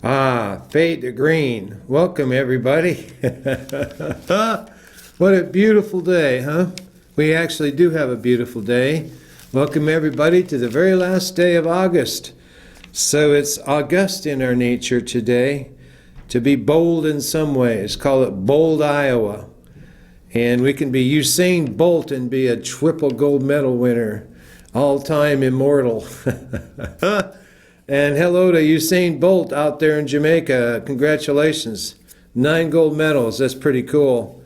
Fade to green. Welcome, everybody. What a beautiful day, huh? We actually do have a beautiful day. Welcome, everybody, to the very last day of August. So it's August in our nature today. To be bold in some ways. Call it Bold, Iowa. And we can be Usain Bolt and be a triple gold medal winner. All-time immortal. And hello to Usain Bolt out there in Jamaica. Congratulations. 9 gold medals. That's pretty cool.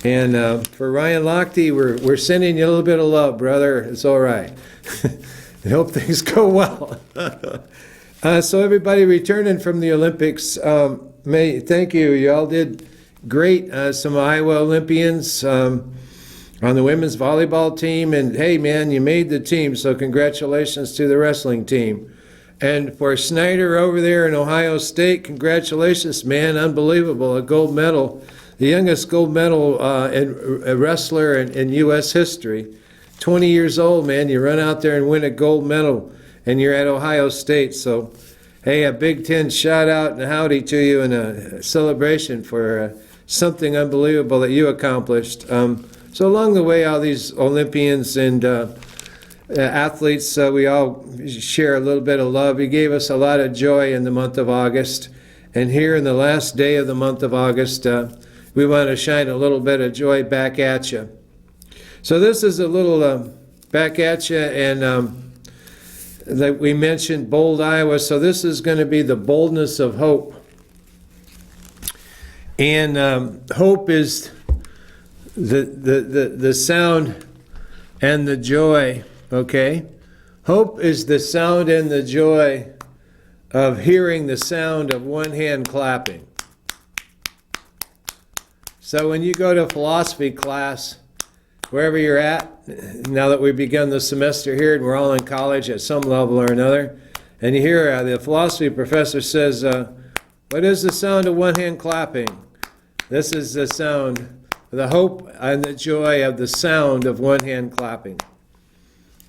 And for Ryan Lochte, we're sending you a little bit of love, brother. It's all right. I hope things go well. So everybody returning from the Olympics, thank you. You all did great. Some Iowa Olympians on the women's volleyball team. And hey, man, you made the team. So congratulations to the wrestling team. And for Snyder over there in Ohio State, congratulations, man, unbelievable, a gold medal, the youngest gold medal a wrestler in U.S. history. 20 years old, man, you run out there and win a gold medal, and you're at Ohio State. So, hey, a Big Ten shout out and howdy to you and a celebration for something unbelievable that you accomplished. So along the way, all these Olympians and athletes, we all share a little bit of love. You gave us a lot of joy in the month of August. And here in the last day of the month of August, we want to shine a little bit of joy back at you. So this is a little back at you, and that we mentioned Bold, Iowa. So this is going to be the boldness of hope. And hope is the sound and the joy. Okay? Hope is the sound and the joy of hearing the sound of one hand clapping. So when you go to philosophy class, wherever you're at, now that we've begun the semester here and we're all in college at some level or another, and you hear the philosophy professor says, what is the sound of one hand clapping? This is the sound, the hope and the joy of the sound of one hand clapping.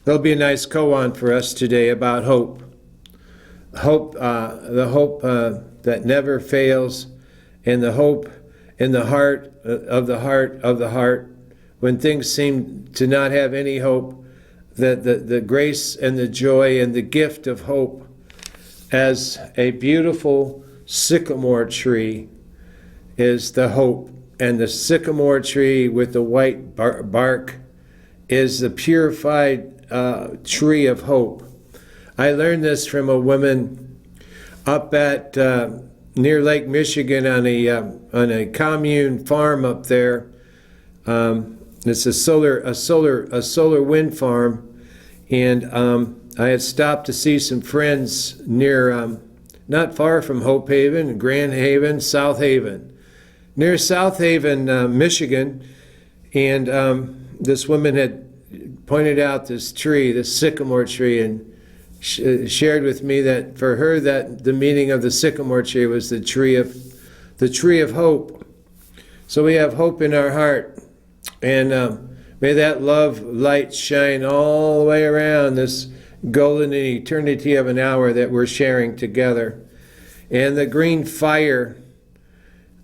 There'll be a nice koan for us today about hope. Hope, the hope that never fails, and the hope in the heart of the heart of the heart, when things seem to not have any hope, that the grace and the joy and the gift of hope as a beautiful sycamore tree is the hope. And the sycamore tree with the white bark is the purified tree of hope. I learned this from a woman up at near Lake Michigan on a commune farm up there. It's a solar wind farm, and I had stopped to see some friends near not far from Hope Haven, Grand Haven, South Haven, near South Haven, Michigan, and this woman had pointed out this tree, this sycamore tree, and shared with me that for her that the meaning of the sycamore tree was the tree of hope. So we have hope in our heart, and may that love light shine all the way around this golden eternity of an hour that we're sharing together. And the green fire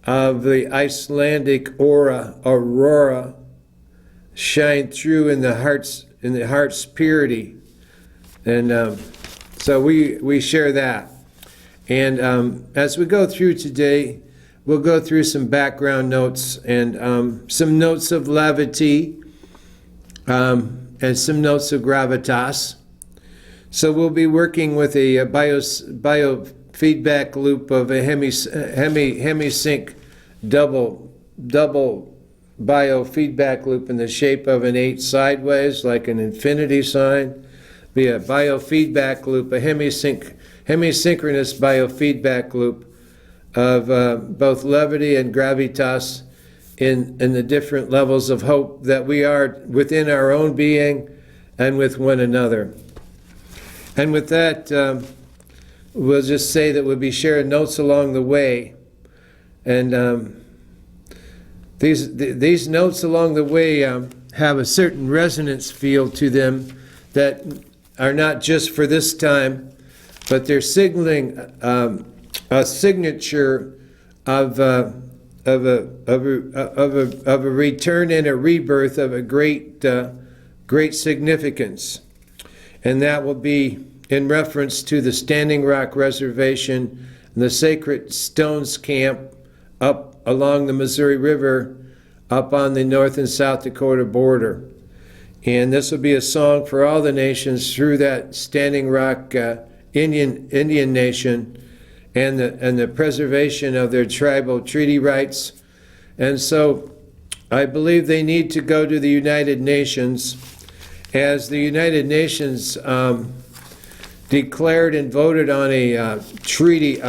of the Icelandic aurora shine through in the heart's purity. And so we share that. And as we go through today, we'll go through some background notes and some notes of levity and some notes of gravitas. So we'll be working with a biofeedback loop of a hemisync double biofeedback loop in the shape of an 8 sideways, like an infinity sign. Be a biofeedback loop, a hemisynchronous biofeedback loop of both levity and gravitas in the different levels of hope that we are within our own being and with one another. And with that, we'll just say that we'll be sharing notes along the way. And these notes along the way have a certain resonance feel to them that are not just for this time, but they're signaling a signature of a return and a rebirth of a great significance. And that will be in reference to the Standing Rock Reservation and the Sacred Stones Camp up along the Missouri River, up on the North and South Dakota border. And this will be a song for all the nations through that Standing Rock Indian nation and the preservation of their tribal treaty rights. And so I believe they need to go to the United Nations, as the United Nations declared and voted on a treaty,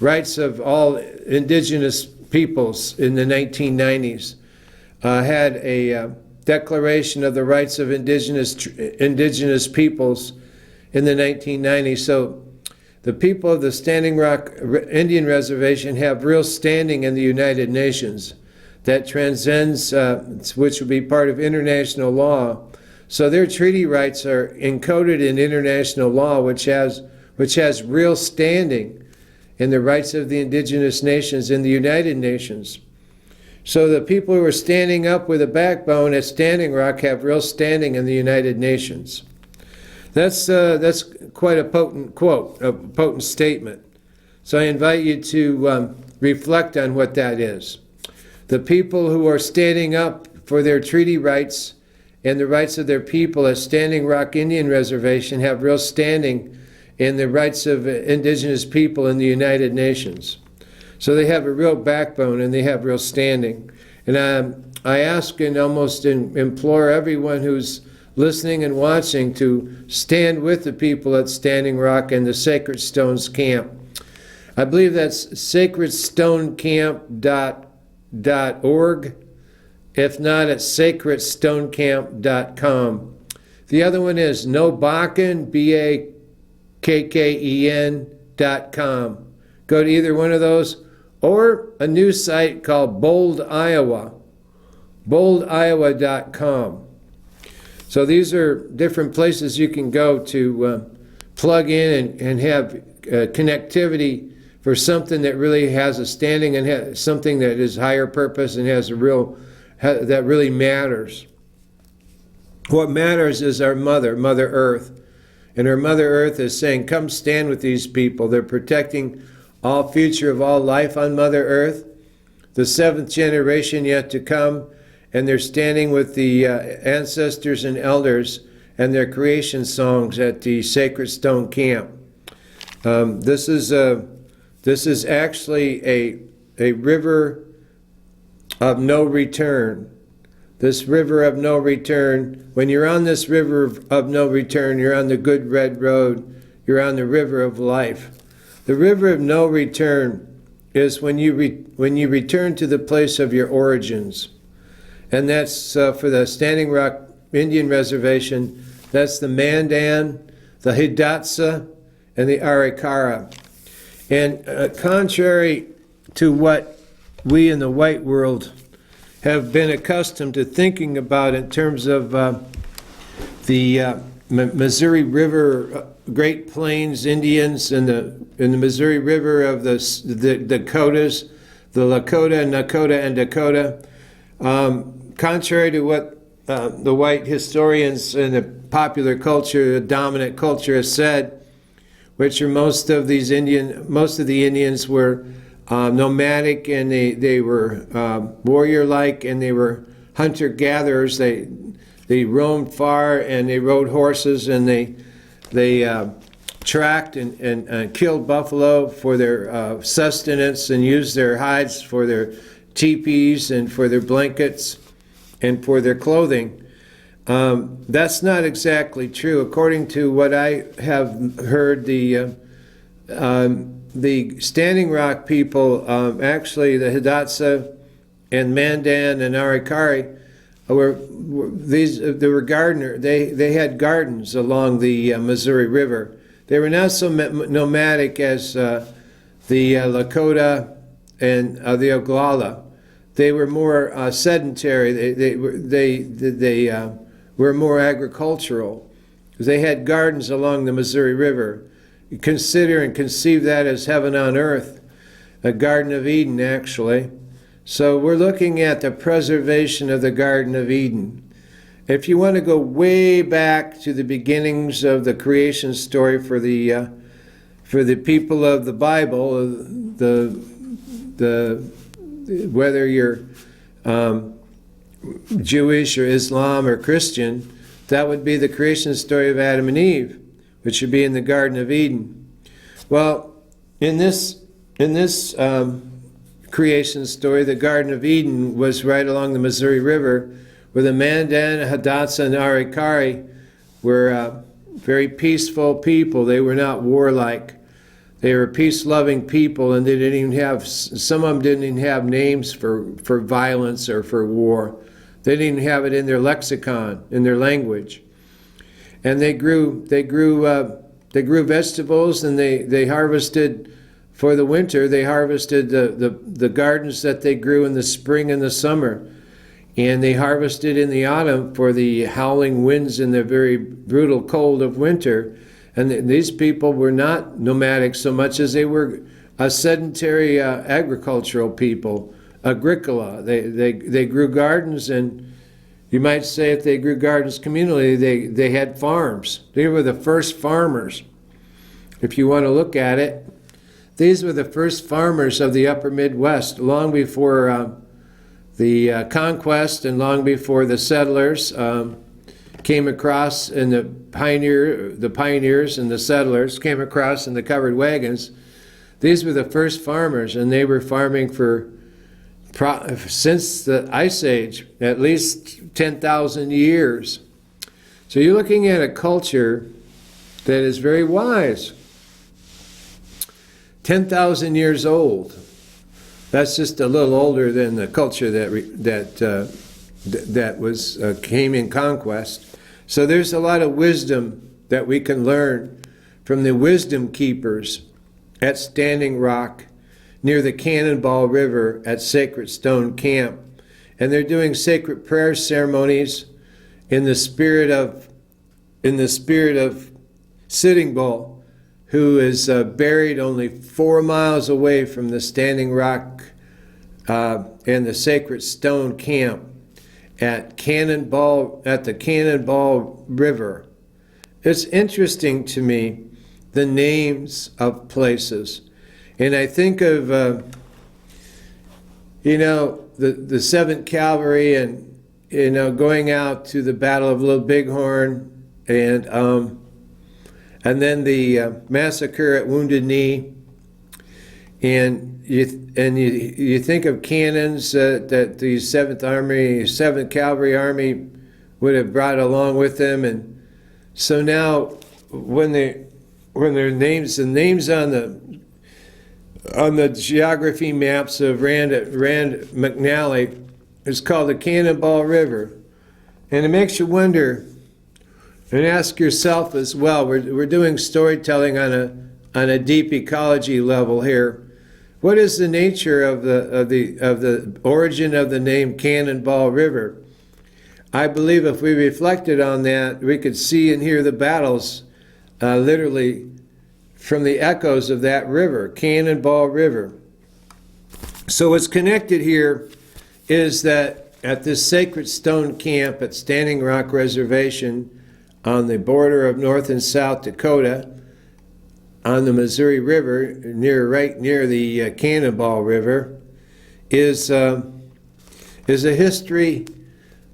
rights of all indigenous peoples in the 1990s, had a Declaration of the Rights of Indigenous Peoples in the 1990s. So the people of the Standing Rock Indian Reservation have real standing in the United Nations that transcends, which will be part of international law. So their treaty rights are encoded in international law, which has real standing in the rights of the indigenous nations in the United Nations. So the people who are standing up with a backbone at Standing Rock have real standing in the United Nations. That's quite a potent quote, a potent statement. So I invite you to reflect on what that is. The people who are standing up for their treaty rights and the rights of their people at Standing Rock Indian Reservation have real standing in the rights of indigenous people in the United Nations. So they have a real backbone and they have real standing. And I ask and almost implore everyone who's listening and watching to stand with the people at Standing Rock and the Sacred Stones Camp. I believe that's sacredstonecamp.org. If not, it's sacredstonecamp.com. The other one is nobakken, BAKKEN.com. Go to either one of those, or a new site called Bold, Iowa, boldiowa.com. So these are different places you can go to plug in and have connectivity for something that really has a standing and something that is higher purpose and has a real, that really matters. What matters is our Mother Earth. And our Mother Earth is saying, come stand with these people. They're protecting all future of all life on Mother Earth, the seventh generation yet to come, and they're standing with the ancestors and elders and their creation songs at the Sacred Stone Camp. This is actually a river of no return. This river of no return. When you're on this river of no return, you're on the good red road. You're on the river of life. The river of no return is when you return to the place of your origins. And that's for the Standing Rock Indian Reservation. That's the Mandan, the Hidatsa, and the Arikara. And contrary to what we in the white world have been accustomed to thinking about in terms of the Missouri River, Great Plains Indians in the Missouri River of the Dakotas, the Lakota, Nakota, and Dakota. Contrary to what the white historians and the popular culture, the dominant culture, has said, which are most of the Indians were nomadic, and they were warrior-like, and they were hunter-gatherers. They roamed far, and they rode horses, and they tracked and killed buffalo for their sustenance and used their hides for their teepees and for their blankets and for their clothing. That's not exactly true. According to what I have heard, the Standing Rock people, actually the Hidatsa and Mandan and Arikari, they were gardener. They had gardens along the Missouri River. They were not so nomadic as the Lakota and the Oglala. They were more sedentary. They were more agricultural. They had gardens along the Missouri River. consider and conceive that as heaven on earth, a Garden of Eden, actually. So we're looking at the preservation of the Garden of Eden. If you want to go way back to the beginnings of the creation story for the people of the Bible, whether you're Jewish or Islam or Christian, that would be the creation story of Adam and Eve, which would be in the Garden of Eden. Well, in this creation story, the Garden of Eden was right along the Missouri River, where the Mandan, Hadassah, and Arikari were very peaceful people. They were not warlike. They were peace-loving people, and they didn't even have, some of them didn't even have names for violence or for war. They didn't even have it in their lexicon, in their language. And they grew vegetables, and they harvested. For the winter, they harvested the gardens that they grew in the spring and the summer. And they harvested in the autumn for the howling winds and the very brutal cold of winter. And these people were not nomadic so much as they were a sedentary agricultural people, agricola. They grew gardens, and you might say if they grew gardens communally, they had farms. They were the first farmers, if you want to look at it. These were the first farmers of the upper Midwest, long before the conquest and long before the settlers came across, and the pioneers and the settlers came across in the covered wagons. These were the first farmers, and they were farming since the Ice Age, at least 10,000 years. So you're looking at a culture that is very wise. 10,000 years old. That's just a little older than the culture that was came in conquest. So there's a lot of wisdom that we can learn from the wisdom keepers at Standing Rock near the Cannonball River at Sacred Stone Camp. And they're doing sacred prayer ceremonies in the spirit of Sitting Bull, who is buried only 4 miles away from the Standing Rock and the Sacred Stone Camp at the Cannonball River. It's interesting to me, the names of places. And I think of, the 7th Cavalry and, going out to the Battle of Little Bighorn, and then the massacre at Wounded Knee, and you think of cannons that the 7th Cavalry Army would have brought along with them, and so now when their names, the names on the geography maps of Rand McNally is called the Cannonball River, and it makes you wonder. And ask yourself as well. We're doing storytelling on a deep ecology level here. What is the nature of the origin of the name Cannonball River? I believe if we reflected on that, we could see and hear the battles literally from the echoes of that river, Cannonball River. So what's connected here is that at this Sacred Stone Camp at Standing Rock Reservation, on the border of North and South Dakota, on the Missouri River, right near the Cannonball River, is a history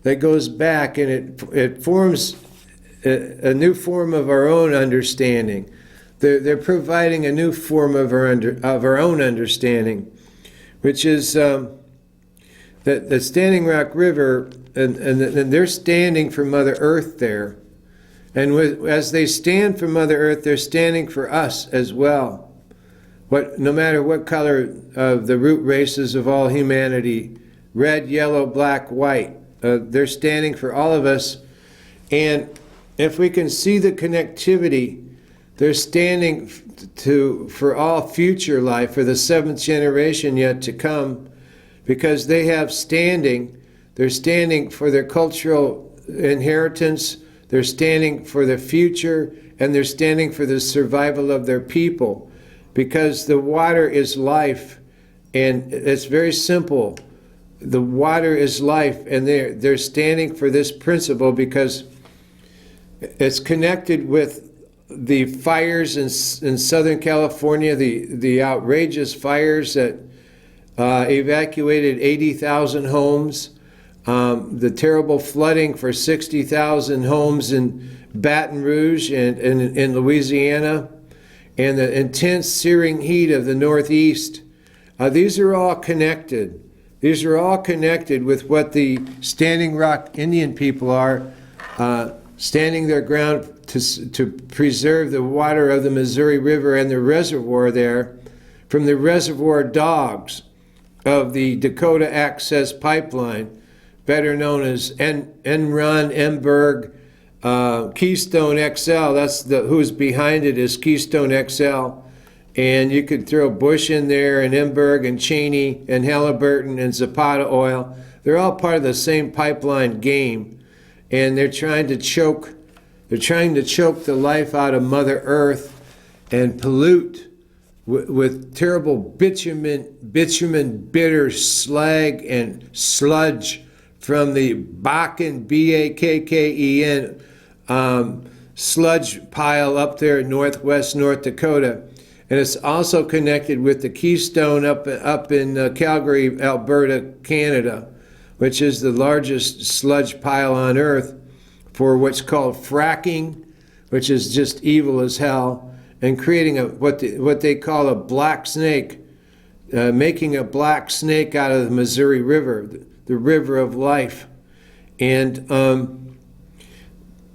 that goes back, and it forms a new form of our own understanding. They're providing a new form of our own understanding, which is that the Standing Rock River, and they're standing for Mother Earth there. And as they stand for Mother Earth, they're standing for us as well. No matter what color of the root races of all humanity, red, yellow, black, white, they're standing for all of us. And if we can see the connectivity, they're standing for all future life, for the 7th generation yet to come, because they have standing. They're standing for their cultural inheritance. they're standing for the future, and they're standing for the survival of their people, because the water is life, and it's very simple. The water is life, and they're standing for this principle because it's connected with the fires in Southern California, the outrageous fires that evacuated 80,000 homes, the terrible flooding for 60,000 homes in Baton Rouge and in Louisiana, and the intense searing heat of the Northeast. These are all connected. These are all connected with what the Standing Rock Indian people are, standing their ground to preserve the water of the Missouri River and the reservoir there from the reservoir dogs of the Dakota Access Pipeline, better known as Enron, Enberg, Keystone XL. That's who's behind it is Keystone XL. And you could throw Bush in there, and Enberg, and Cheney, and Halliburton, and Zapata Oil. They're all part of the same pipeline game, and they're trying to choke the life out of Mother Earth and pollute with terrible bitumen bitter slag and sludge from the Bakken, Bakken, sludge pile up there in northwest North Dakota. And it's also connected with the Keystone up in Calgary, Alberta, Canada, which is the largest sludge pile on Earth for what's called fracking, which is just evil as hell, and creating what they call a black snake, making a black snake out of the Missouri River, the river of life. And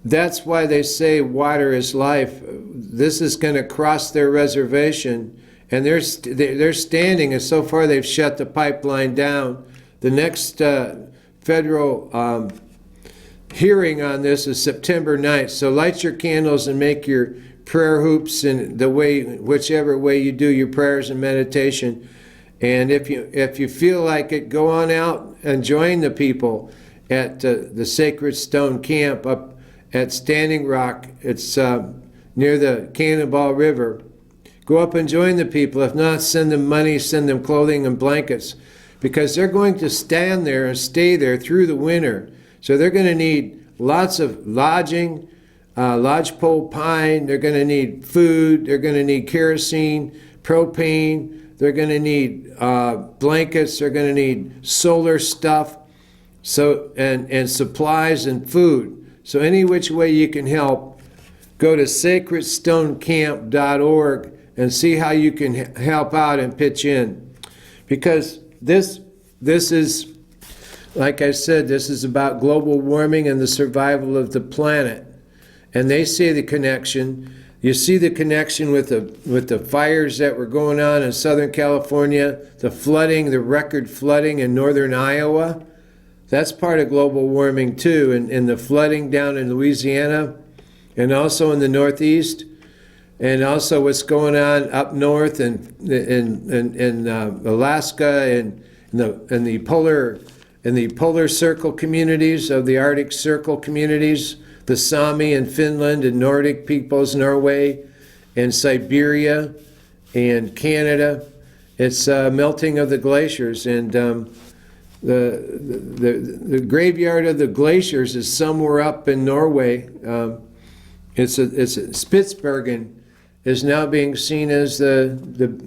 that's why they say water is life. This is going to cross their reservation, and they're standing, and so far they've shut the pipeline down. The next federal hearing on this is September 9th. So light your candles and make your prayer hoops in whichever way you do your prayers and meditation. And if you feel like it, go on out and join the people at the Sacred Stone Camp up at Standing Rock. It's near the Cannonball River. Go up and join the people. If not, send them money, send them clothing and blankets, because they're going to stand there and stay there through the winter. So they're going to need lots of lodging, lodgepole pine. They're going to need food. They're going to need kerosene, propane. They're going to need blankets. They're going to need solar stuff, and supplies and food. So any which way you can help, go to sacredstonecamp.org and see how you can help out and pitch in. Because this is, like I said, this is about global warming and the survival of the planet. And they see the connection. You see the connection with the fires that were going on in Southern California, the flooding, the record flooding in northern Iowa. That's part of global warming too, and the flooding down in Louisiana, and also in the Northeast, and also what's going on up north in Alaska and in the polar circle communities of the Arctic Circle communities, the Sami in Finland and Nordic peoples, Norway, and Siberia, and Canada. It's melting of the glaciers, and the graveyard of the glaciers is somewhere up in Norway. Spitsbergen is now being seen as the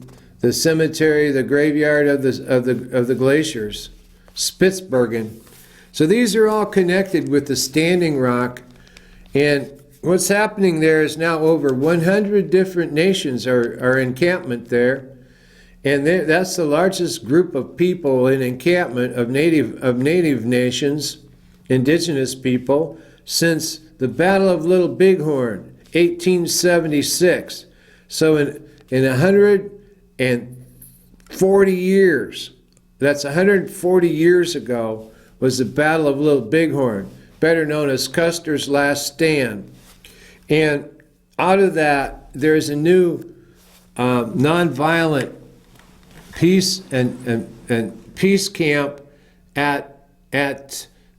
cemetery, the graveyard of the glaciers, Spitsbergen. So these are all connected with the Standing Rock, and what's happening there is now over 100 different nations are encampment there. And that's the largest group of people in encampment of native nations, indigenous people, since the Battle of Little Bighorn, 1876. So in 140 years, that's 140 years ago, was the Battle of Little Bighorn, better known as Custer's Last Stand. And out of that, there's a new nonviolent peace and peace camp at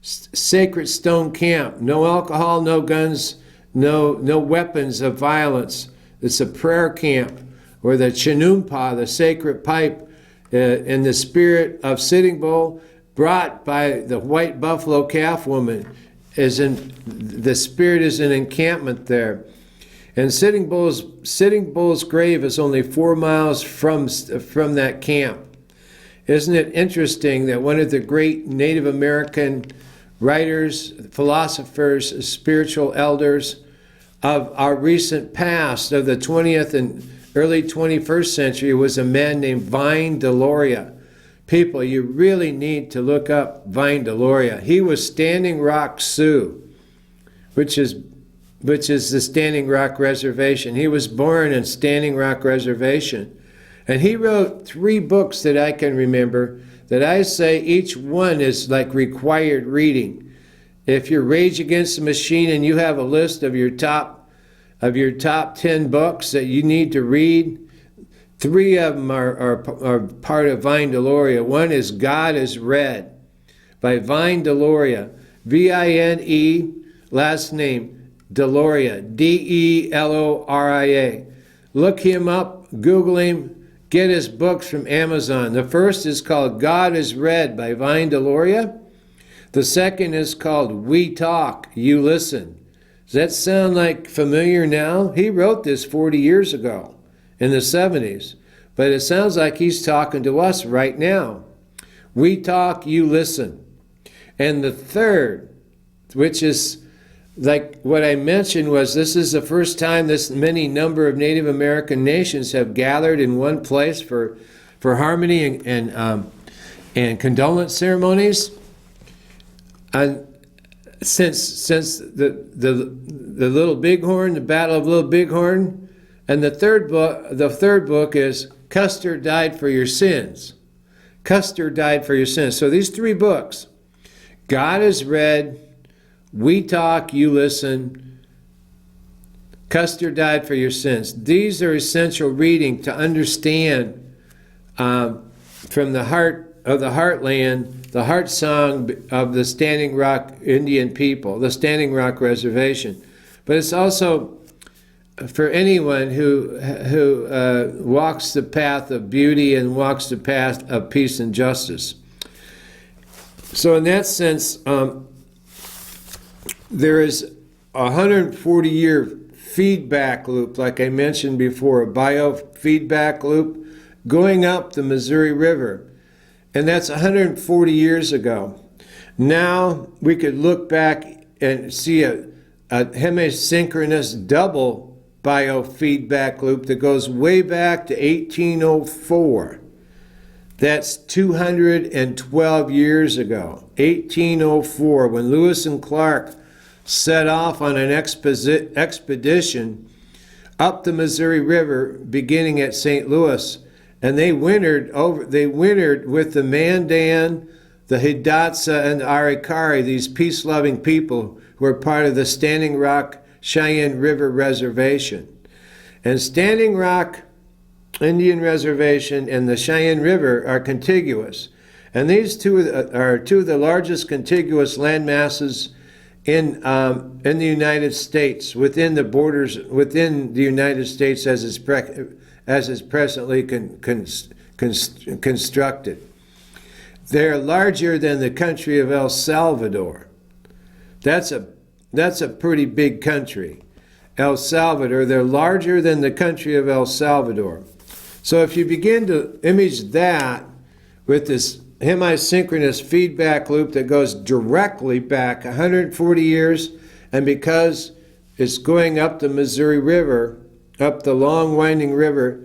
sacred stone camp. No alcohol, no guns, no weapons of violence. It's a prayer camp where the chinumpa, the sacred pipe, in the spirit of Sitting Bull, brought by the white buffalo calf woman, the spirit is an encampment there. And Sitting Bull's grave is only 4 miles from that camp. Isn't it interesting that one of the great Native American writers, philosophers, spiritual elders of our recent past, of the 20th and early 21st century, was a man named Vine Deloria. People, you really need to look up Vine Deloria. He was Standing Rock Sioux, which is the Standing Rock Reservation. He was born in Standing Rock Reservation. And he wrote 3 books that I can remember that I say each one is like required reading. If you're Rage Against the Machine and you have a list of your top 10 books that you need to read, 3 of them are part of Vine Deloria. One is God is Red by Vine Deloria. V-I-N-E, last name, Deloria, D-E-L-O-R-I-A. Look him up, Google him, get his books from Amazon. The first is called God is Red by Vine Deloria. The second is called We Talk, You Listen. Does that sound like familiar now? He wrote this 40 years ago in the 70s, but it sounds like he's talking to us right now. We Talk, You Listen. And the third, which is like what I mentioned, was this is the first time this many number of Native American nations have gathered in one place for harmony and condolence ceremonies. And since the Little Bighorn, the Battle of Little Bighorn, and the third book is Custer Died for Your Sins. Custer died for your sins. So these 3 books, God is Red, We Talk, You Listen, Custer Died for Your Sins. These are essential reading to understand from the heart of the heartland, the heart song of the Standing Rock Indian people, the Standing Rock Reservation. But it's also for anyone who walks the path of beauty and walks the path of peace and justice. So in that sense, there is a 140-year feedback loop, like I mentioned before, a biofeedback loop going up the Missouri River. And that's 140 years ago. Now we could look back and see a hemisynchronous double biofeedback loop that goes way back to 1804. That's 212 years ago, 1804, when Lewis and Clark set off on an expedition up the Missouri River, beginning at St. Louis. And they wintered with the Mandan, the Hidatsa, and the Arikari, these peace-loving people who are part of the Standing Rock Cheyenne River Reservation. And Standing Rock Indian Reservation and the Cheyenne River are contiguous. And these two are 2 of the largest contiguous land masses in the United States, within the borders, within the United States as is presently constructed. They're larger than the country of El Salvador. That's a pretty big country. El Salvador, they're larger than the country of El Salvador. So if you begin to image that with this hemisynchronous feedback loop that goes directly back 140 years, and because it's going up the Missouri River, up the long winding river,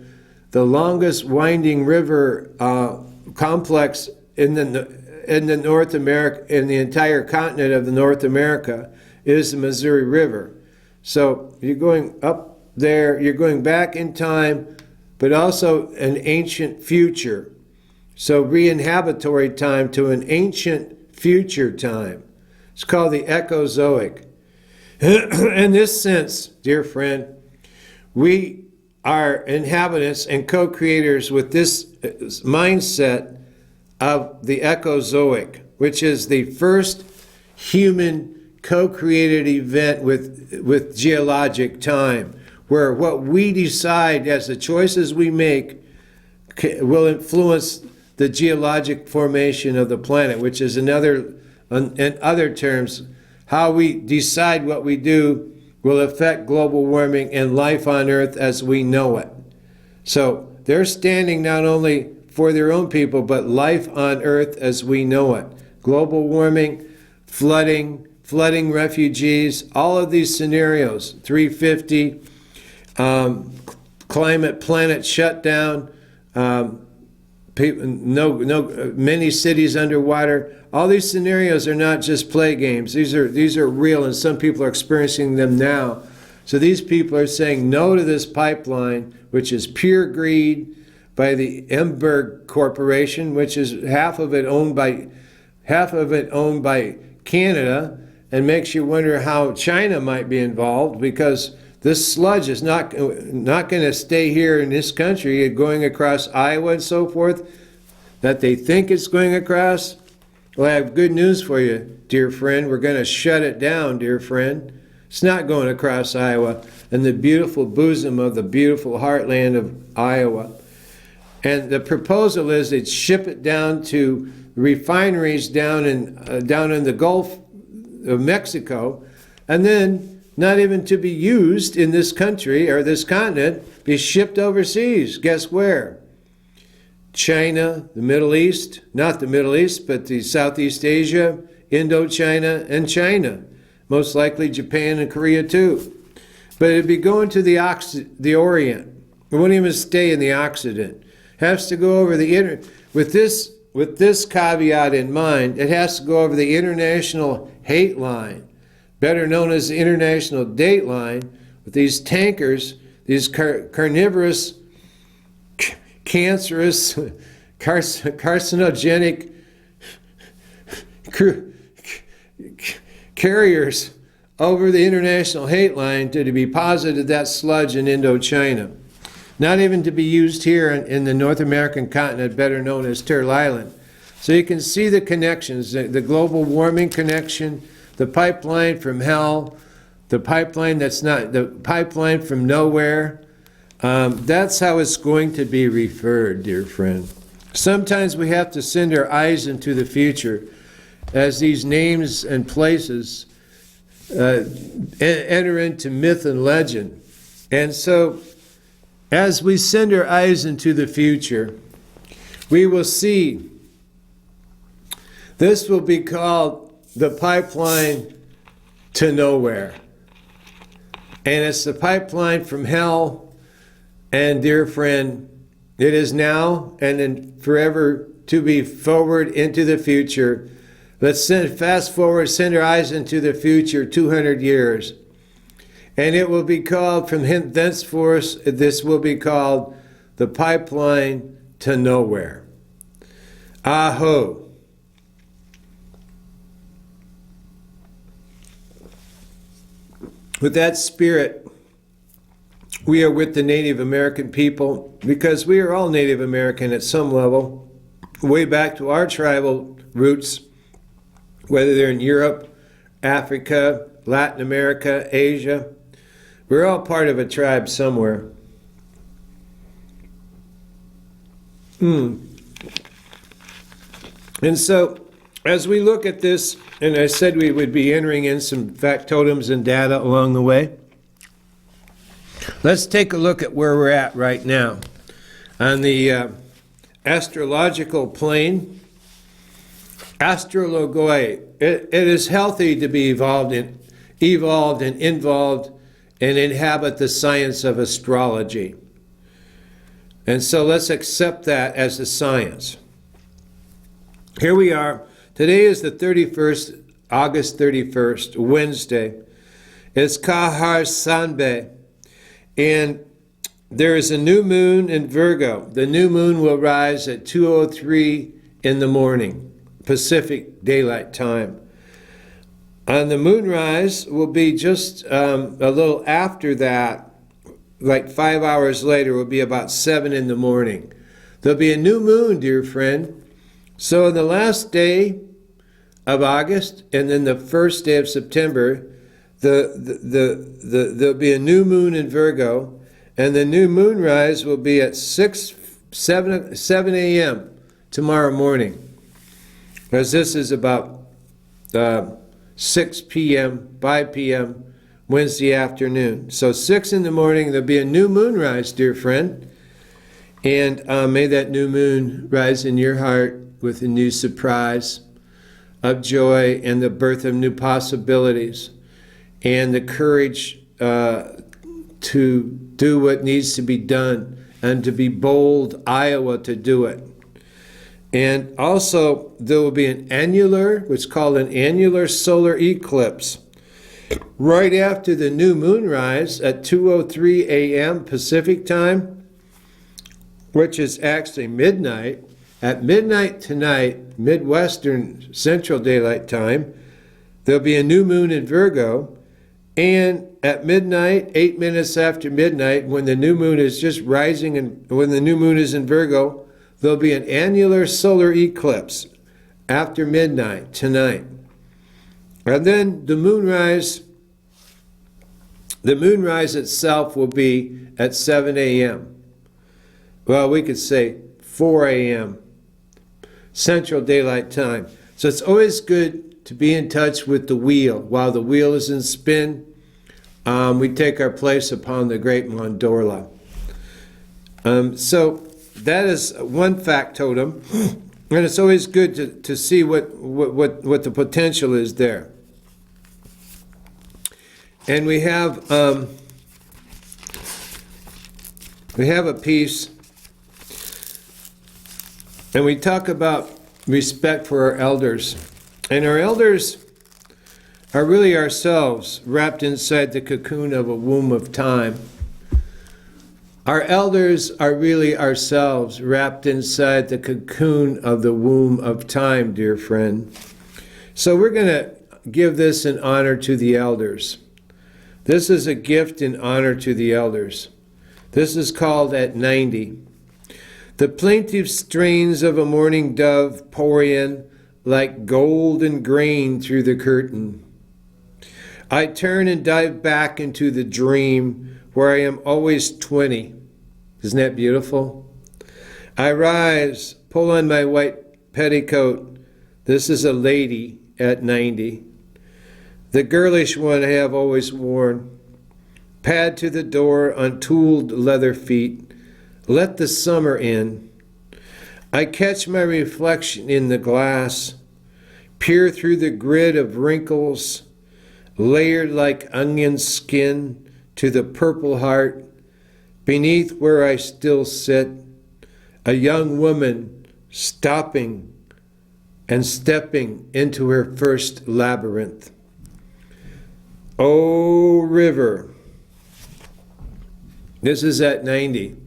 the longest winding river complex in the North America, in the entire continent of the North America, is the Missouri River. So you're going up there, you're going back in time, but also an ancient future. So re-inhabitory time to an ancient future time. It's called the Echozoic. In this sense, dear friend, we are inhabitants and co-creators with this mindset of the Echozoic, which is the first human co-created event with geologic time, where what we decide as the choices we make will influence the geologic formation of the planet, which is in other terms, how we decide what we do will affect global warming and life on Earth as we know it. So they're standing not only for their own people, but life on Earth as we know it. Global warming, flooding, refugees, all of these scenarios, 350, climate, planet shutdown, many cities underwater. All these scenarios are not just play games. These are real, and some people are experiencing them now. So these people are saying no to this pipeline, which is pure greed by the Emberg Corporation, which is half of it owned by Canada, and makes you wonder how China might be involved, because this sludge is not going to stay here in this country, going across Iowa and so forth, that they think it's going across. Well, I have good news for you, dear friend. We're going to shut it down, dear friend. It's not going across Iowa and the beautiful bosom of the beautiful heartland of Iowa. And the proposal is they'd ship it down to refineries down in the Gulf of Mexico, and then not even to be used in this country or this continent, be shipped overseas. Guess where? China, the Middle East, not the Middle East, but the Southeast Asia, Indochina, and China. Most likely Japan and Korea too. But it'd be going to the Orient. It wouldn't even stay in the Occident. Has to go over the with this caveat in mind, it has to go over the international hate line, better known as the international date line, with these tankers, these carnivorous, cancerous, carcinogenic carriers over the international hate line to be posited that sludge in Indochina. Not even to be used here in the North American continent, better known as Turtle Island. So you can see the connections, the global warming connection, the pipeline from hell, the pipeline from nowhere. That's how it's going to be referred, dear friend. Sometimes we have to send our eyes into the future as these names and places enter into myth and legend. And so, as we send our eyes into the future, we will see this will be called the pipeline to nowhere. And it's the pipeline from hell. And dear friend, it is now and then forever to be forward into the future. Let's fast forward, send our eyes into the future 200 years. And it will be called, from thenceforth, this will be called the pipeline to nowhere. Aho. With that spirit, we are with the Native American people, because we are all Native American at some level, way back to our tribal roots, whether they're in Europe, Africa, Latin America, Asia. We're all part of a tribe somewhere. And so, as we look at this, and I said we would be entering in some factotums and data along the way, let's take a look at where we're at right now. On the astrological plane, astrologoi, it is healthy to be evolved and involved and inhabit the science of astrology. And so let's accept that as a science. Here we are. Today is the 31st, August 31st, Wednesday. It's Kahar Sanbe. And there is a new moon in Virgo. The new moon will rise at 2:03 in the morning, Pacific Daylight Time. And the moonrise will be just a little after that, like 5 hours later, will be about 7 in the morning. There'll be a new moon, dear friend. So in the last day of August, and then the first day of September, there'll be a new moon in Virgo, and the new moonrise will be at 7 a.m. tomorrow morning, because this is about 6 p.m., 5 p.m. Wednesday afternoon. So 6 in the morning, there'll be a new moonrise, dear friend. And may that new moon rise in your heart with a new surprise of joy and the birth of new possibilities and the courage to do what needs to be done and to be bold, Iowa, to do it. And also, there will be an annular, what's called an annular solar eclipse, right after the new moonrise at 2:03 a.m. Pacific time, which is actually midnight. At midnight tonight, Midwestern Central Daylight Time, there'll be a new moon in Virgo. And at midnight, 8 minutes after midnight, when the new moon is just rising and when the new moon is in Virgo, there'll be an annular solar eclipse after midnight tonight. And then the moonrise itself will be at 7 a.m. Well, we could say 4 a.m. Central Daylight Time. So it's always good to be in touch with the wheel. While the wheel is in spin, we take our place upon the great mandorla. So that is one factotum, and it's always good to see what the potential is there. And we have a piece, and we talk about respect for our elders. And our elders are really ourselves wrapped inside the cocoon of a womb of time. Our elders are really ourselves wrapped inside the cocoon of the womb of time, dear friend. So we're going to give this in honor to the elders. This is a gift in honor to the elders. This is called At 90. The plaintive strains of a morning dove pour in like golden grain through the curtain. I turn and dive back into the dream where I am always 20. Isn't that beautiful? I rise, pull on my white petticoat. This is a lady at 90. The girlish one I have always worn. Pad to the door on tooled leather feet. Let the summer in. I catch my reflection in the glass. Peer through the grid of wrinkles. Layered like onion skin to the purple heart. Beneath where I still sit. A young woman stopping and stepping into her first labyrinth. Oh, river. This is at 90.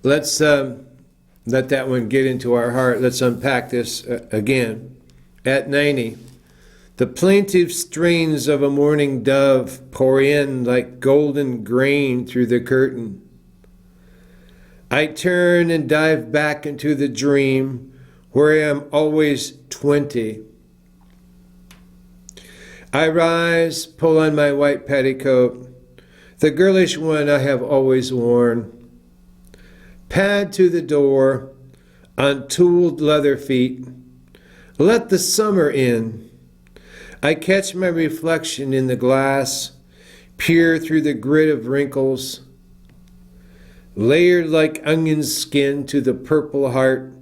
Let's let that one get into our heart. Let's unpack this again. At 90. The plaintive strains of a morning dove pour in like golden grain through the curtain. I turn and dive back into the dream where I am always 20. I rise, pull on my white petticoat, the girlish one I have always worn. Pad to the door on tooled leather feet. Let the summer in. I catch my reflection in the glass, peer through the grid of wrinkles, layered like onion skin to the purple heart,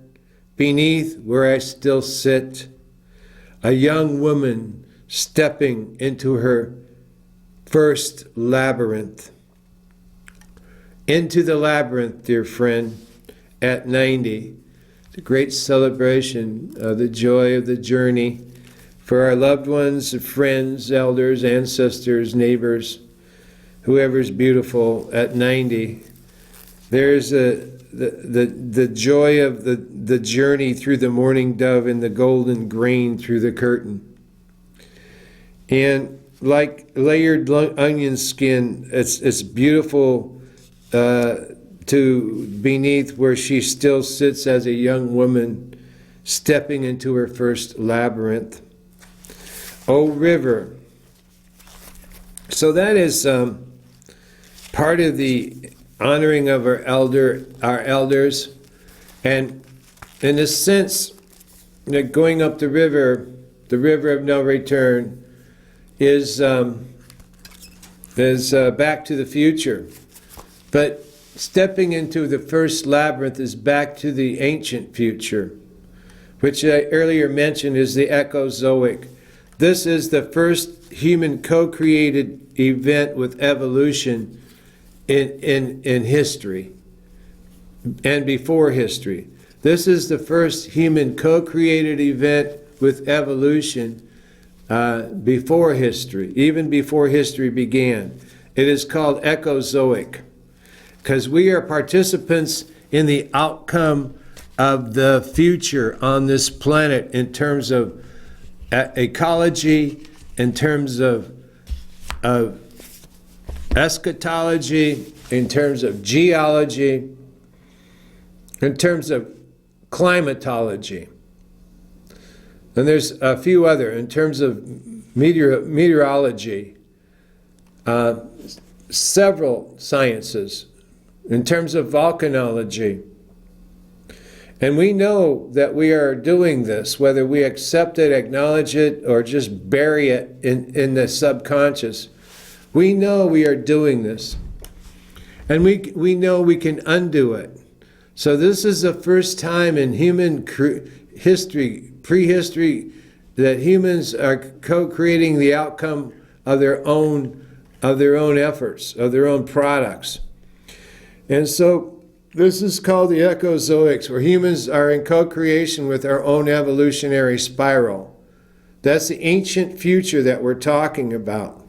beneath where I still sit, a young woman stepping into her first labyrinth. Into the labyrinth, dear friend, at 90. It's a great celebration of the joy of the journey for our loved ones, friends, elders, ancestors, neighbors, whoever's beautiful at 90. There's the joy of the journey through the morning dove and the golden grain through the curtain. And like layered onion skin, it's beautiful to beneath where she still sits as a young woman stepping into her first labyrinth. O river. So that is part of the honoring of our elders, and in a sense, going up the river of no return, is Back to the Future. But stepping into the first labyrinth is back to the ancient future, which I earlier mentioned is the Ecozoic. This is the first human co-created event with evolution in history and before history. This is the first human co-created event with evolution before history, even before history began. It is called Ecozoic because we are participants in the outcome of the future on this planet in terms of ecology, in terms of eschatology, in terms of geology, in terms of climatology. And there's a few other, in terms of meteorology, several sciences, in terms of volcanology. And we know that we are doing this, whether we accept it, acknowledge it, or just bury it in the subconscious. We know we are doing this. And we know we can undo it. So this is the first time in human history, prehistory, that humans are co-creating the outcome of their own efforts, of their own products. And so this is called the Ecozoics, where humans are in co-creation with our own evolutionary spiral. That's the ancient future that we're talking about.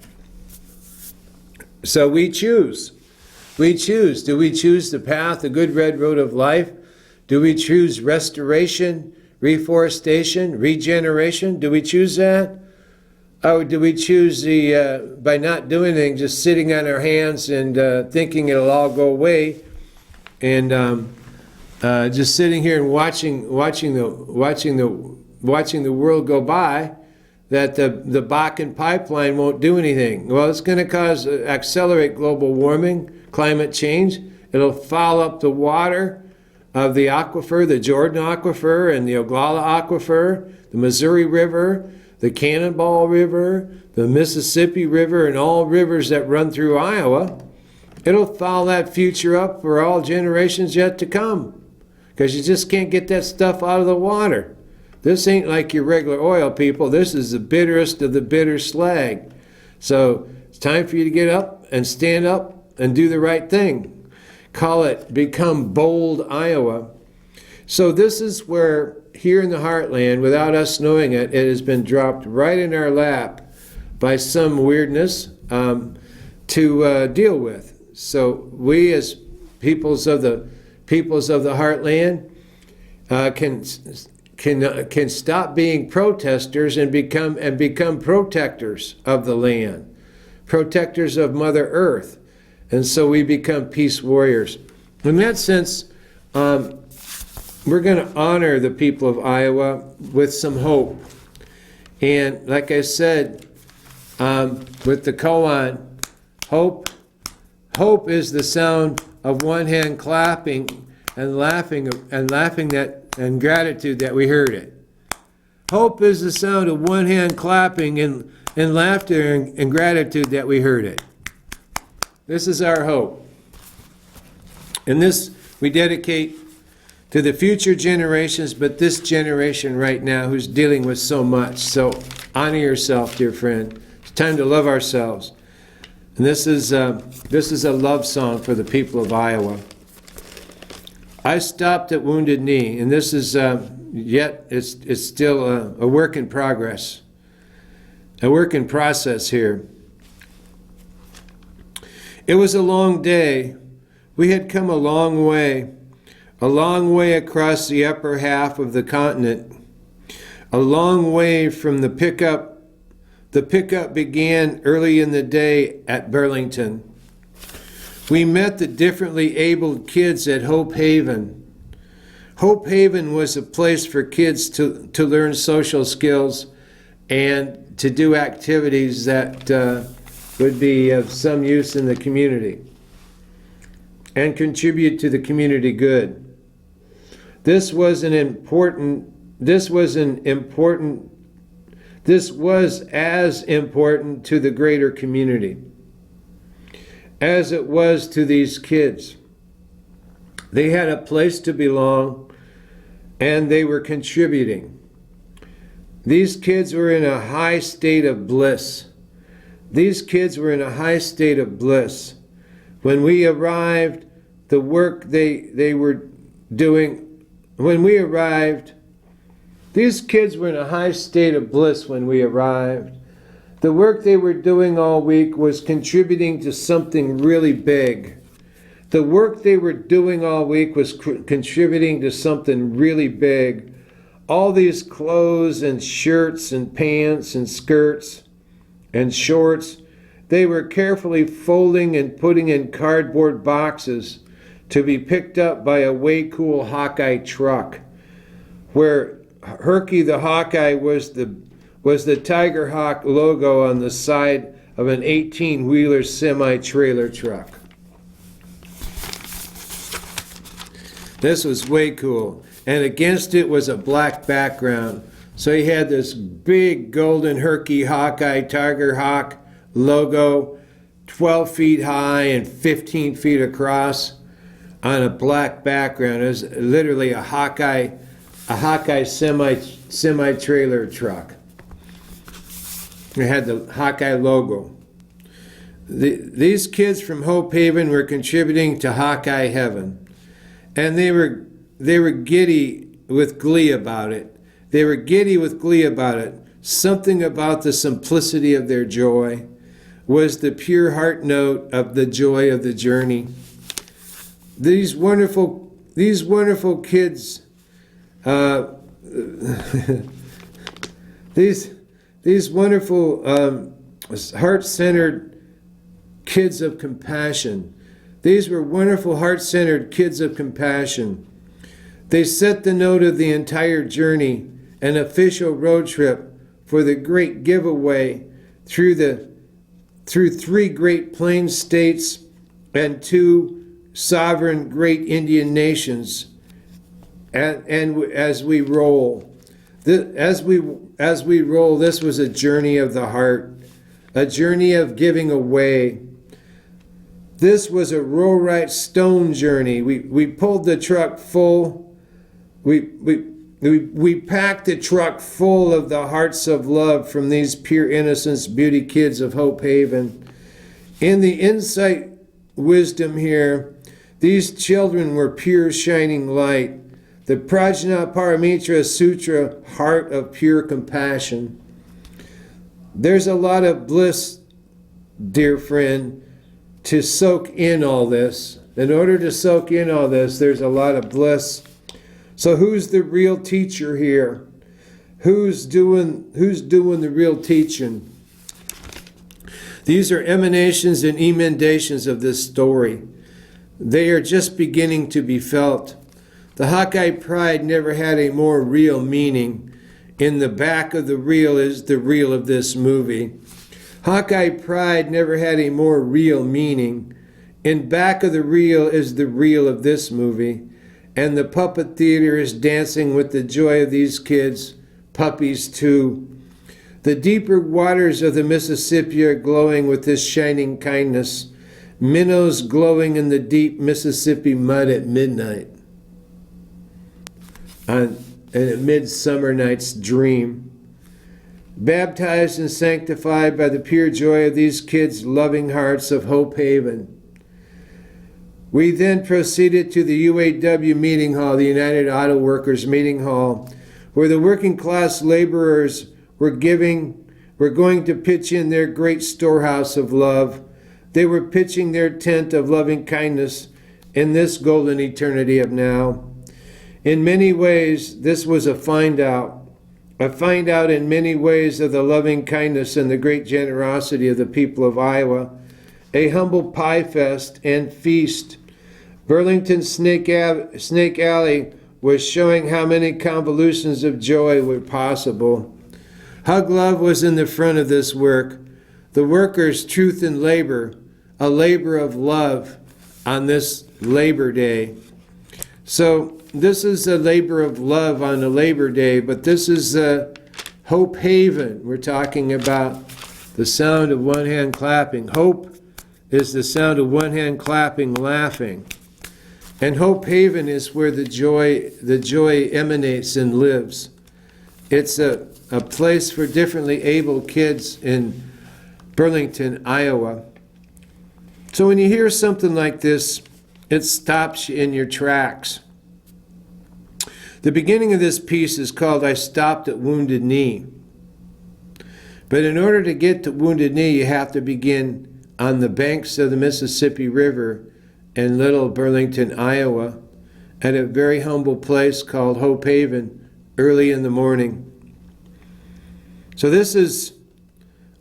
So we choose. We choose. Do we choose the path, the good red road of life? Do we choose restoration, reforestation, regeneration? Do we choose that? Or do we choose by not doing anything, just sitting on our hands and thinking it'll all go away? And just sitting here and watching the world go by, that the Bakken pipeline won't do anything. Well, it's going to accelerate global warming, climate change. It'll foul up the water of the aquifer, the Jordan aquifer and the Oglala aquifer, the Missouri River, the Cannonball River, the Mississippi River, and all rivers that run through Iowa. It'll foul that future up for all generations yet to come, because you just can't get that stuff out of the water. This ain't like your regular oil, people. This is the bitterest of the bitter slag. So it's time for you to get up and stand up and do the right thing. Call it Become Bold Iowa. So this is where, here in the heartland, without us knowing it, it has been dropped right in our lap by some weirdness to deal with. So we, as peoples of the heartland, can stop being protesters and become protectors of the land, protectors of Mother Earth, and so we become peace warriors. In that sense, we're going to honor the people of Iowa with some hope, and like I said, with the koan, Hope is the sound of one hand clapping and laughing and gratitude that we heard it. Hope is the sound of one hand clapping and laughter and gratitude that we heard it. This is our hope. And this we dedicate to the future generations, but this generation right now who's dealing with so much. So honor yourself, dear friend. It's time to love ourselves. And this is a love song for the people of Iowa. I stopped at Wounded Knee, and this is yet it's still a work in progress, a work in process here. It was a long day. We had come a long way across the upper half of the continent, a long way from the pickup. The pickup began early in the day at Burlington. We met the differently abled kids at Hope Haven. Hope Haven was a place for kids to learn social skills and to do activities that would be of some use in the community and contribute to the community good. This was as important to the greater community as it was to these kids. They had a place to belong, and they were contributing. These kids were in a high state of bliss. These kids were in a high state of bliss. When we arrived, the work they were doing, when we arrived, these kids were in a high state of bliss when we arrived. The work they were doing all week was contributing to something really big. The work they were doing all week was contributing to something really big. All these clothes and shirts and pants and skirts and shorts, they were carefully folding and putting in cardboard boxes to be picked up by a way cool Hawkeye truck, where Herky the Hawkeye was the Tiger Hawk logo on the side of an 18-wheeler semi-trailer truck. This was way cool. And against it was a black background. So he had this big golden Herky Hawkeye Tiger Hawk logo, 12 feet high and 15 feet across on a black background. It was literally a Hawkeye semi-trailer truck. It had the Hawkeye logo. These kids from Hope Haven were contributing to Hawkeye Heaven, and they were giddy with glee about it. They were giddy with glee about it. Something about the simplicity of their joy was the pure heart note of the joy of the journey. These wonderful kids, these wonderful heart-centered kids of compassion. These were wonderful heart-centered kids of compassion. They set the note of the entire journey, an official road trip for the great giveaway through 3 Great Plains states and 2 sovereign great Indian nations. And as we roll, this was a journey of the heart, a journey of giving away. This was a roll-right stone journey. We pulled the truck full. We packed the truck full of the hearts of love from these pure innocence beauty kids of Hope Haven. In the insight wisdom here, these children were pure shining light, the Prajna Paramitra Sutra, heart of pure compassion. There's a lot of bliss, dear friend, to soak in all this. In order to soak in all this, there's a lot of bliss. So who's the real teacher here? Who's doing the real teaching? These are emanations and emendations of this story. They are just beginning to be felt. The Hawkeye pride never had a more real meaning. In the back of the reel is the reel of this movie. Hawkeye pride never had a more real meaning. In back of the reel is the reel of this movie. And the puppet theater is dancing with the joy of these kids, puppies too. The deeper waters of the Mississippi are glowing with this shining kindness. Minnows glowing in the deep Mississippi mud at midnight. And a midsummer night's dream. Baptized and sanctified by the pure joy of these kids' loving hearts of Hope Haven. We then proceeded to the UAW meeting hall, the United Auto Workers meeting hall, where the working class laborers were going to pitch in their great storehouse of love. They were pitching their tent of loving kindness in this golden eternity of now. In many ways, this was a find out in many ways of the loving kindness and the great generosity of the people of Iowa, a humble pie fest and feast. Burlington Snake Alley was showing how many convolutions of joy were possible. Hug Love was in the front of this work. The workers' truth and labor, a labor of love on this Labor Day. So this is a labor of love on a Labor Day, but this is Hope Haven. We're talking about the sound of one hand clapping. Hope is the sound of one hand clapping, laughing. And Hope Haven is where the joy emanates and lives. It's a place for differently able kids in Burlington, Iowa. So when you hear something like this, it stops you in your tracks. The beginning of this piece is called I Stopped at Wounded Knee. But in order to get to Wounded Knee, you have to begin on the banks of the Mississippi River in Little Burlington, Iowa, at a very humble place called Hope Haven, early in the morning. So this is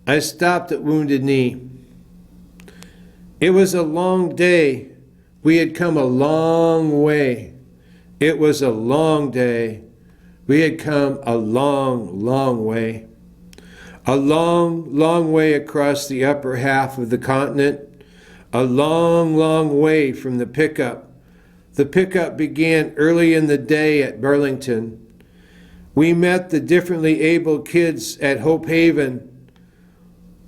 I Stopped at Wounded Knee. It was a long day. We had come a long way. It was a long day. We had come a long, long way. A long, long way across the upper half of the continent. A long, long way from the pickup. The pickup began early in the day at Burlington. We met the differently able kids at Hope Haven.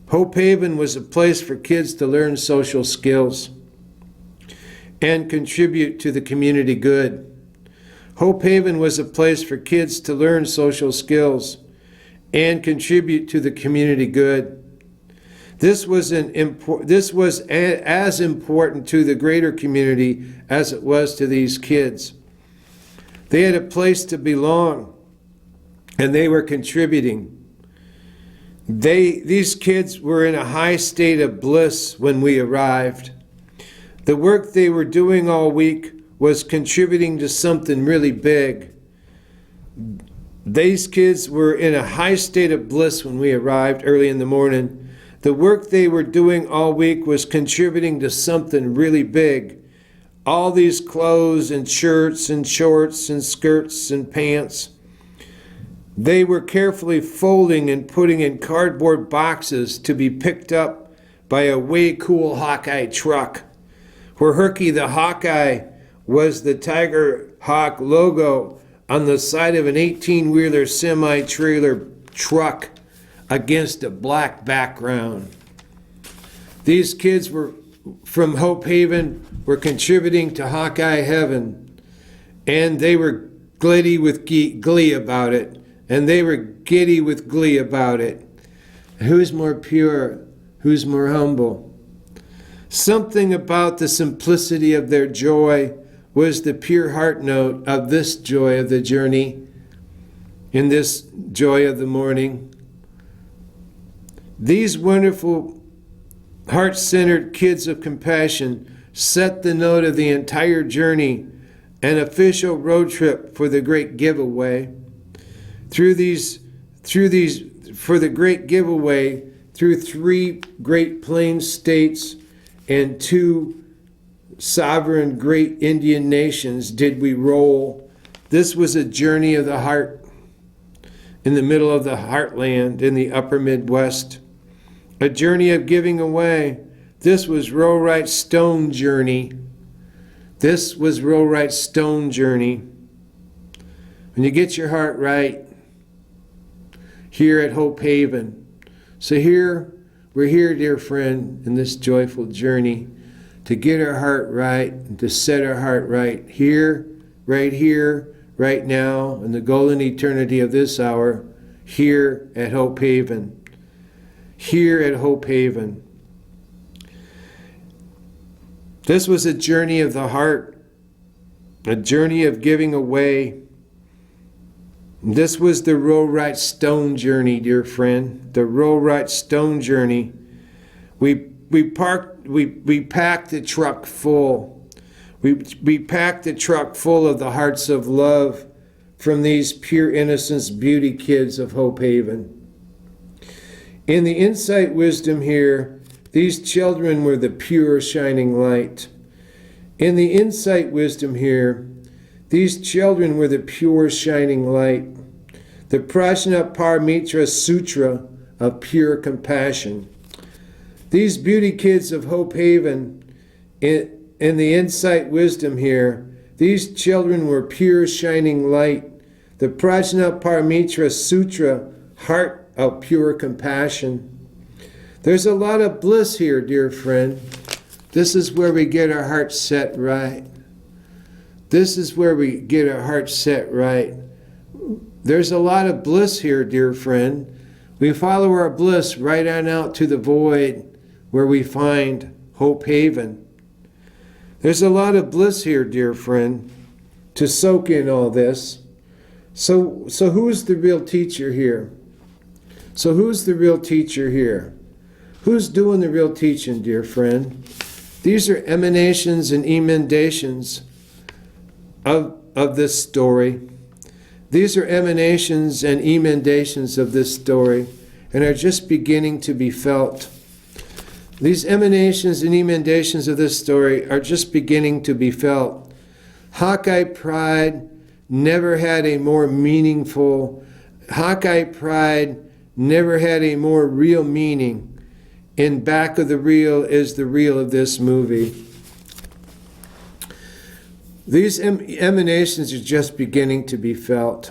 Hope Haven was a place for kids to learn social skills and contribute to the community good. Hope Haven was a place for kids to learn social skills and contribute to the community good. This was as important to the greater community as it was to these kids. They had a place to belong, and they were contributing. These kids were in a high state of bliss when we arrived. The work they were doing all week was contributing to something really big. These kids were in a high state of bliss when we arrived early in the morning. The work they were doing all week was contributing to something really big. All these clothes and shirts and shorts and skirts and pants, they were carefully folding and putting in cardboard boxes to be picked up by a way cool Hawkeye truck, where Herky the Hawkeye was the Tiger Hawk logo on the side of an 18-wheeler semi-trailer truck against a black background. These kids were from Hope Haven were contributing to Hawkeye Heaven, and they were giddy with glee about it. And they were giddy with glee about it. Who's more pure? Who's more humble? Something about the simplicity of their joy was the pure heart note of this joy of the journey, in this joy of the morning. These wonderful, heart-centered kids of compassion set the note of the entire journey, an official road trip for the great giveaway. For the great giveaway, through 3 Great Plains states and 2 sovereign great Indian nations did we roll. This was a journey of the heart in the middle of the heartland in the upper Midwest. A journey of giving away. This was Row Right Stone Journey. This was Row Right Stone Journey. When you get your heart right, here at Hope Haven. So we're here, dear friend, in this joyful journey to get our heart right and to set our heart right here, right now, in the golden eternity of this hour, here at Hope Haven. Here at Hope Haven. This was a journey of the heart, a journey of giving away. This was the Row Right Stone Journey, dear friend. The Row Right Stone Journey. We packed the truck full. We packed the truck full of the hearts of love from these pure innocence beauty kids of Hope Haven. In the insight wisdom here, these children were the pure shining light. In the insight wisdom here, these children were the pure shining light. the Prajnaparamita Sutra of pure compassion. These beauty kids of Hope Haven, in the insight wisdom here, these children were pure shining light. The Prajnaparamita Sutra, heart of pure compassion. There's a lot of bliss here, dear friend. This is where we get our hearts set right. This is where we get our hearts set right. There's a lot of bliss here, dear friend. We follow our bliss right on out to the void where we find Hope Haven. There's a lot of bliss here, dear friend, to soak in all this. So who's the real teacher here? So who's the real teacher here? Who's doing the real teaching, dear friend? These are emanations and emendations of this story. These are emanations and emendations of this story and are just beginning to be felt. These emanations and emendations of this story are just beginning to be felt. Hawkeye pride never had a more meaningful, Hawkeye pride never had a more real meaning. In back of the reel is the reel of this movie. These emanations are just beginning to be felt.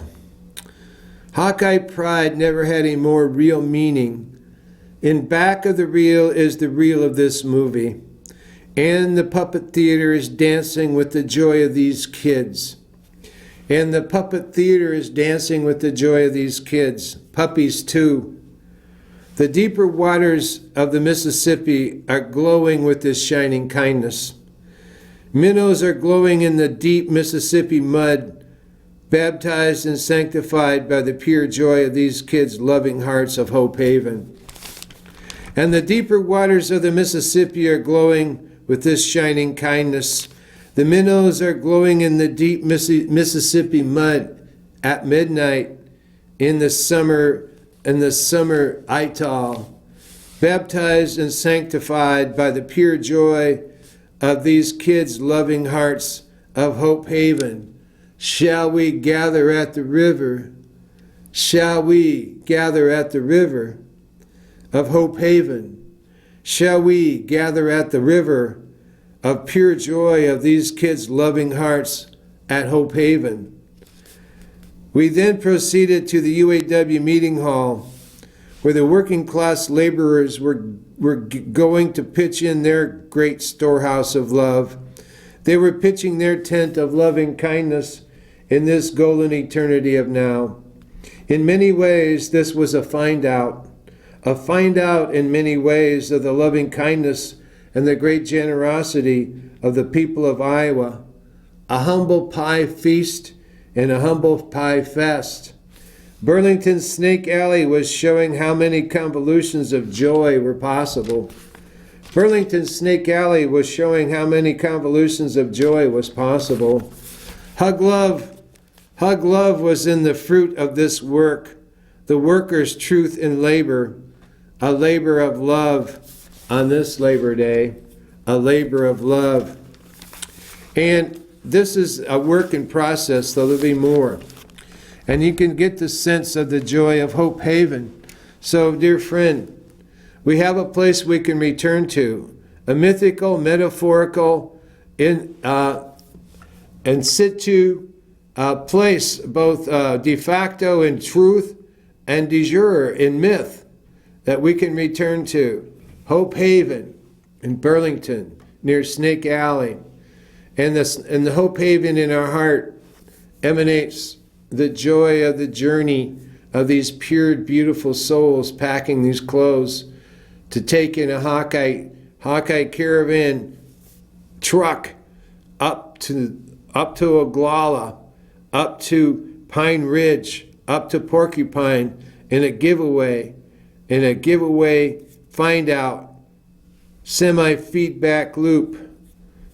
Hawkeye pride never had a more real meaning. In back of the reel is the reel of this movie. And the puppet theater is dancing with the joy of these kids. And the puppet theater is dancing with the joy of these kids. Puppies too. The deeper waters of the Mississippi are glowing with this shining kindness. Minnows are glowing in the deep Mississippi mud, baptized and sanctified by the pure joy of these kids' loving hearts of Hope Haven. And the deeper waters of the Mississippi are glowing with this shining kindness. The minnows are glowing in the deep Mississippi mud at midnight in the summer Ital, baptized and sanctified by the pure joy of these kids' loving hearts of Hope Haven. Shall we gather at the river? Shall we gather at the river of Hope Haven? Shall we gather at the river of pure joy of these kids' loving hearts at Hope Haven? We then proceeded to the UAW meeting hall, where the working class laborers were going to pitch in their great storehouse of love. They were pitching their tent of loving kindness in this golden eternity of now. In many ways, this was a find out in many ways of the loving kindness and the great generosity of the people of Iowa. A humble pie feast and a humble pie fest. Burlington's Snake Alley was showing how many convolutions of joy were possible. Burlington's Snake Alley was showing how many convolutions of joy was possible. Hug love was in the fruit of this work, the worker's truth in labor, a labor of love on this Labor Day, a labor of love. And this is a work in process, so there'll be more. And you can get the sense of the joy of Hope Haven. So, dear friend, we have a place we can return to, a mythical, metaphorical, in situ place, both de facto in truth and de jure in myth, that we can return to. Hope Haven in Burlington, near Snake Alley. And the Hope Haven in our heart emanates the joy of the journey of these pure, beautiful souls packing these clothes to take in a Hawkeye caravan truck up to Oglala, up to Pine Ridge, up to Porcupine in a giveaway find out semi-feedback loop.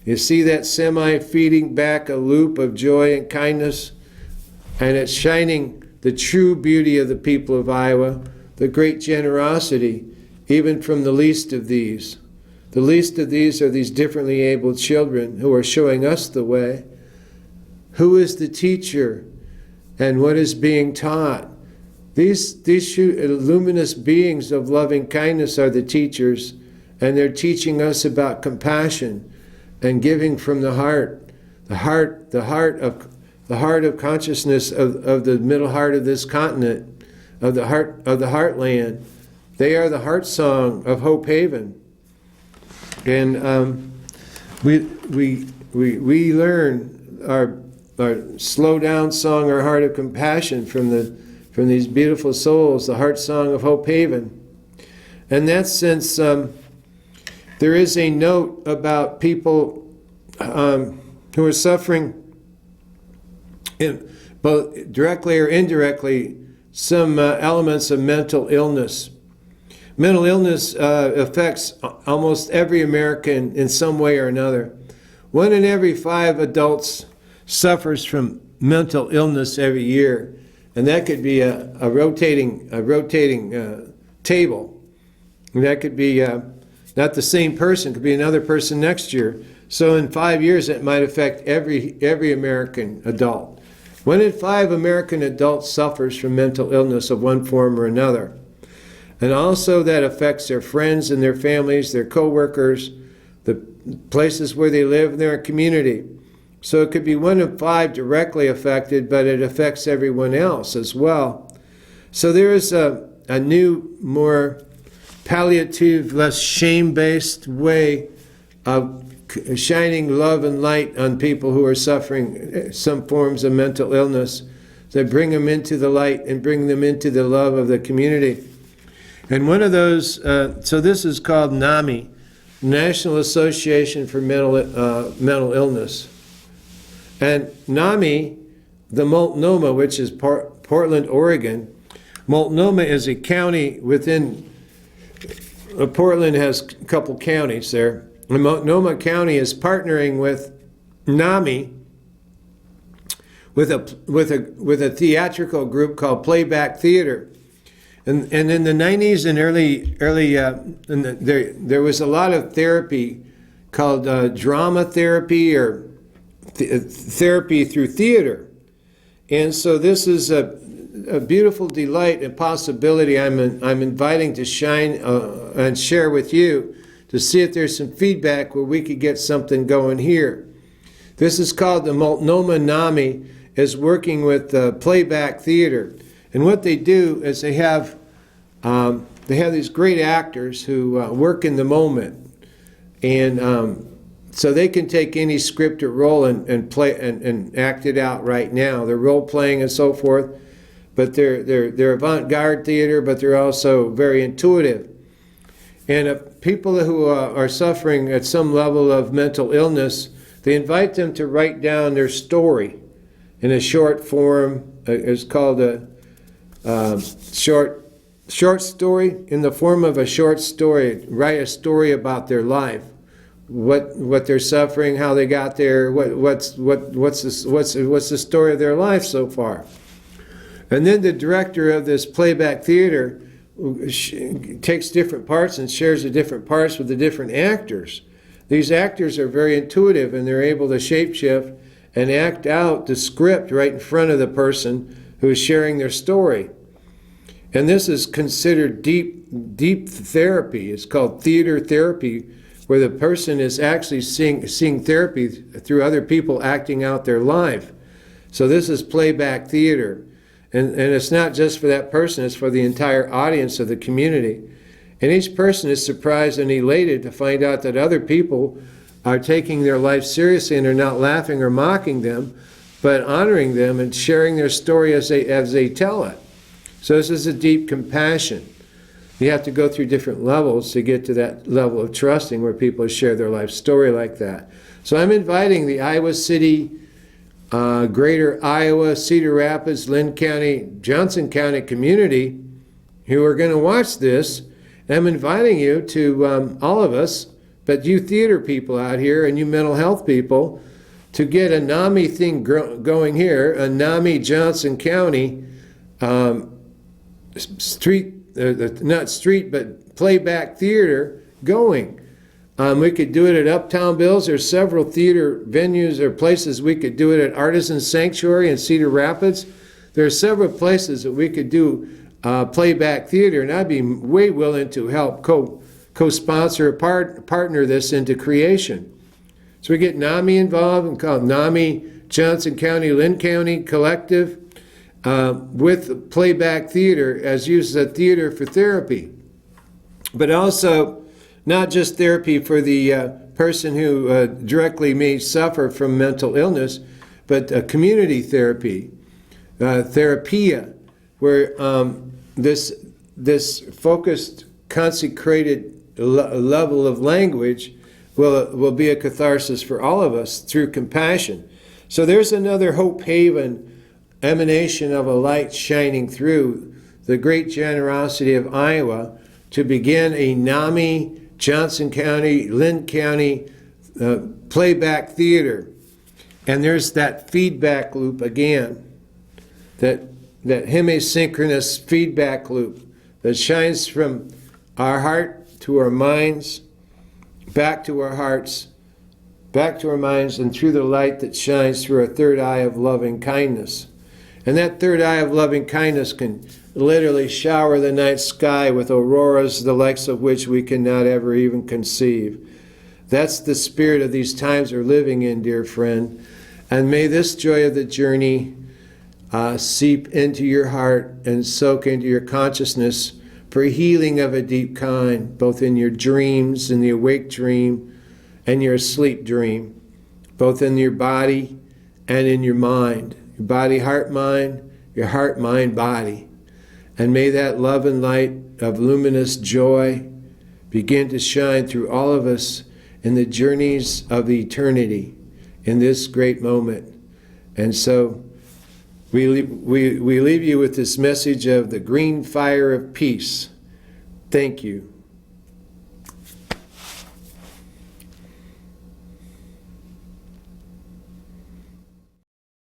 You see that semi-feeding back a loop of joy and kindness? And it's shining the true beauty of the people of Iowa, the great generosity, even from the least of these. The least of these are these differently abled children who are showing us the way. Who is the teacher and what is being taught? These luminous beings of loving kindness are the teachers, and they're teaching us about compassion and giving from the heart, the heart of consciousness of the middle heart of this continent, of the heartland. They are the heart song of Hope Haven, and we learn our slow down song, our heart of compassion from these beautiful souls, the heart song of Hope Haven. In that sense, there is a note about people who are suffering, both directly or indirectly, some elements of mental illness. Mental illness affects almost every American in some way or another. 1 in every 5 adults suffers from mental illness every year, and that could be a rotating table. And that could be not the same person; could be another person next year. So in 5 years, it might affect every American adult. 1 in 5 American adults suffers from mental illness of one form or another. And also that affects their friends and their families, their co-workers, the places where they live, and their community. So it could be 1 in 5 directly affected, but it affects everyone else as well. So there is a new, more palliative, less shame-based way of shining love and light on people who are suffering some forms of mental illness. They bring them into the light and bring them into the love of the community. And one of those, so this is called NAMI, National Association for Mental Illness. And NAMI, the Multnomah, which is Portland, Oregon, Multnomah is a county within, Portland has a couple counties there. And Multnomah County is partnering with NAMI with a theatrical group called Playback Theater. And in the 90s and there was a lot of therapy called drama therapy or therapy through theater. And so this is a beautiful delight and possibility I'm inviting to shine and share with you to see if there's some feedback where we could get something going here. This is called the Multnomah NAMI, is working with Playback Theater. And what they do is they have these great actors who work in the moment, and so they can take any script or role and play and act it out right now. They're role playing and so forth, but they're avant-garde theater, but they're also very intuitive. And people who are suffering at some level of mental illness, they invite them to write down their story in a short form. It's called a short story, in the form of a short story. Write a story about their life, what they're suffering, how they got there, what's the story of their life so far. And then the director of this Playback Theater takes different parts and shares the different parts with the different actors. These actors are very intuitive, and they're able to shapeshift and act out the script right in front of the person who is sharing their story. And this is considered deep therapy. It's called theater therapy, where the person is actually seeing therapy through other people acting out their life. So this is Playback Theater. And it's not just for that person, it's for the entire audience of the community. And each person is surprised and elated to find out that other people are taking their life seriously and are not laughing or mocking them, but honoring them and sharing their story as they tell it. So this is a deep compassion. You have to go through different levels to get to that level of trusting where people share their life story like that. So I'm inviting the Iowa City, Greater Iowa, Cedar Rapids, Lynn County, Johnson County community who are going to watch this. I'm inviting you to, all of us, but you theater people out here and you mental health people, to get a NAMI thing going here, a NAMI Johnson County but Playback Theater going. We could do it at Uptown Bills. There's several theater venues or places we could do it at. Artisan Sanctuary in Cedar Rapids. There are several places that we could do playback theater, and I'd be way willing to help co-sponsor or partner this into creation. So we get NAMI involved and call it NAMI Johnson County, Lynn County Collective with playback theater as used as a theater for therapy. But also not just therapy for the person who directly may suffer from mental illness, but community therapy, therapia, where this focused, consecrated level of language will be a catharsis for all of us through compassion. So there's another hope haven, emanation of a light shining through the great generosity of Iowa to begin a NAMI Johnson County, Lynn County playback theater. And there's that feedback loop again, that hemisynchronous feedback loop that shines from our heart to our minds, back to our hearts, back to our minds, and through the light that shines through our third eye of loving kindness. And that third eye of loving kindness can literally shower the night sky with auroras the likes of which we cannot ever even conceive. That's the spirit of these times we're living in, dear friend. And may this joy of the journey seep into your heart and soak into your consciousness for healing of a deep kind, both in your dreams, in the awake dream, and your sleep dream, both in your body and in your mind. Your body, heart, mind, your heart, mind, body. And may that love and light of luminous joy begin to shine through all of us in the journeys of eternity in this great moment. And so we leave you with this message of the green fire of peace. Thank you.